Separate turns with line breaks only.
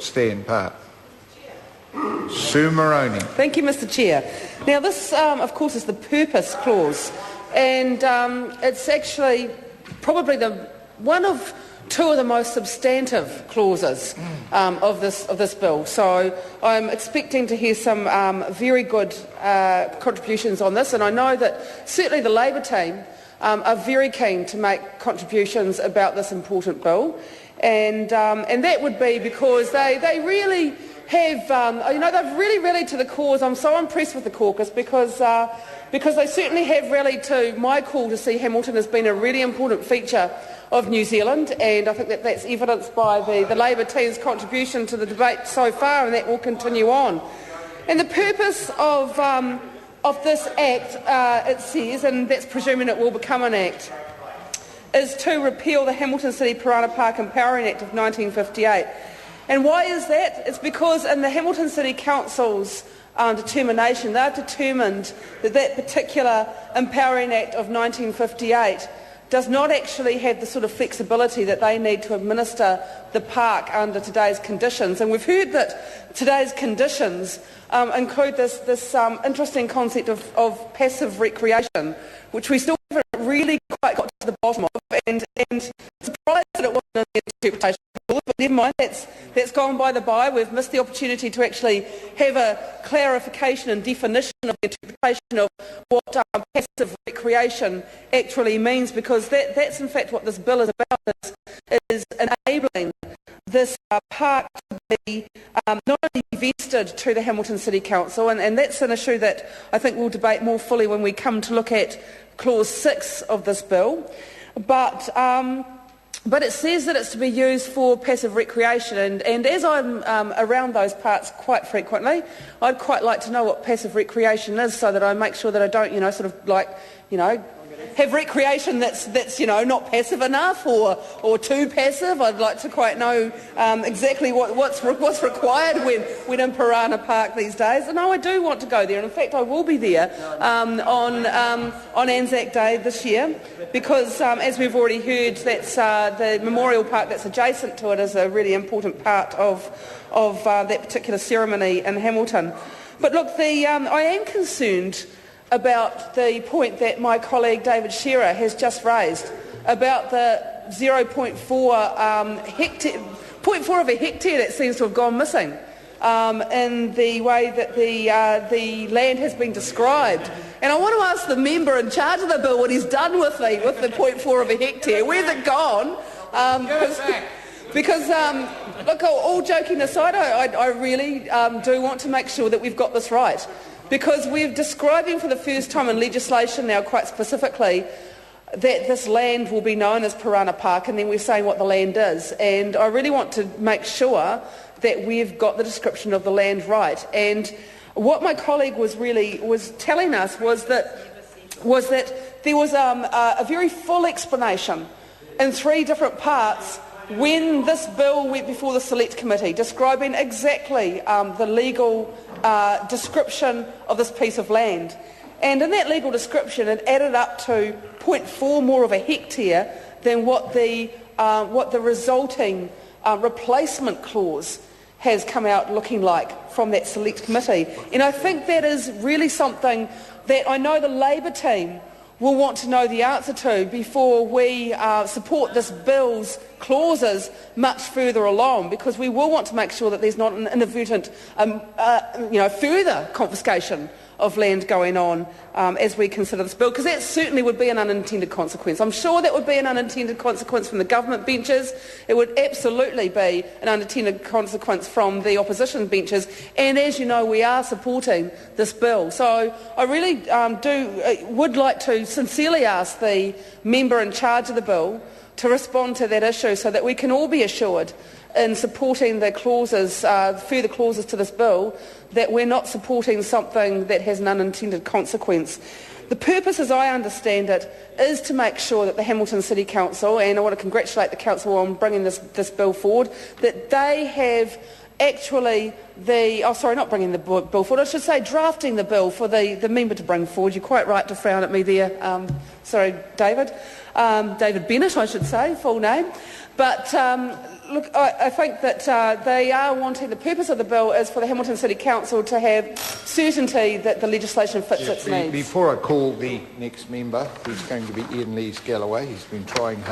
stand part. Sue Moroney.
Thank you, Mr. Chair. Now, this, of course, is the purpose clause, and it's actually probably one of two of the most substantive clauses of this bill. So I'm expecting to hear some very good contributions on this, and I know that certainly the Labor team are very keen to make contributions about this important bill, and that would be because they really have, they've really rallied to the cause. I'm so impressed with the caucus because they certainly have rallied to my call to see Hamilton as being a really important feature of New Zealand, and I think that that's evidenced by the Labor team's contribution to the debate so far, and that will continue on. And the purpose of this Act, it says, and that's presuming it will become an Act, is to repeal the Hamilton City Parana Park Empowering Act of 1958. And why is that? It's because in the Hamilton City Council's determination, they've determined that that particular Empowering Act of 1958 does not actually have the sort of flexibility that they need to administer the park under today's conditions. And we've heard that today's conditions include this interesting concept of passive recreation, which we still haven't really quite got to the bottom of, and surprised that it wasn't in the interpretation. But never mind, that's gone by the by. We've missed the opportunity to actually have a clarification and definition of the interpretation of what passive recreation actually means, because that's in fact what this bill is about, is enabling this park to be not only vested to the Hamilton City Council, and that's an issue that I think we'll debate more fully when we come to look at Clause 6 of this bill, but it says that it's to be used for passive recreation, and as I'm around those parts quite frequently, I'd quite like to know what passive recreation is, so that I make sure that I don't, have recreation that's not passive enough or too passive. I'd like to quite know exactly what's required when in Parana Park these days. And I do want to go there, and in fact I will be there on Anzac Day this year, because as we've already heard, that's the memorial park that's adjacent to it is a really important part of that particular ceremony in Hamilton. But look, I am concerned about the point that my colleague David Shearer has just raised about the 0.4 of a hectare that seems to have gone missing in the way that the land has been described. And I want to ask the member in charge of the bill what he's done with the 0.4 of a hectare. Where's it gone? Because look, all joking aside, I really do want to make sure that we've got this right. Because we're describing for the first time in legislation now quite specifically that this land will be known as Parana Park, and then we're saying what the land is. And I really want to make sure that we've got the description of the land right. And what my colleague was telling us was that there was a very full explanation in three different parts when this bill went before the Select Committee, describing exactly the legal description of this piece of land. And in that legal description, it added up to 0.4 more of a hectare than what the resulting replacement clause has come out looking like from that Select Committee. And I think that is really something that I know the Labor team will want to know the answer to before we support this bill's clauses much further along, because we will want to make sure that there's not an inadvertent further confiscation of land going on as we consider this bill, because that certainly would be an unintended consequence. I'm sure that would be an unintended consequence from the government benches. It would absolutely be an unintended consequence from the opposition benches, and as you know, we are supporting this bill. So I really would like to sincerely ask the member in charge of the bill to respond to that issue, so that we can all be assured in supporting the clauses, further clauses to this bill, that we're not supporting something that has an unintended consequence. The purpose, as I understand it, is to make sure that the Hamilton City Council, and I want to congratulate the Council on bringing this bill forward, that they have actually drafting the bill for the member to bring forward. You're quite right to frown at me there. David. David Bennett, I should say, full name. But Look, I think that they are wanting, the purpose of the bill is for the Hamilton City Council to have certainty that the legislation fits its needs.
Before I call the next member, who's going to be Ian Lees Galloway, he's been trying hard.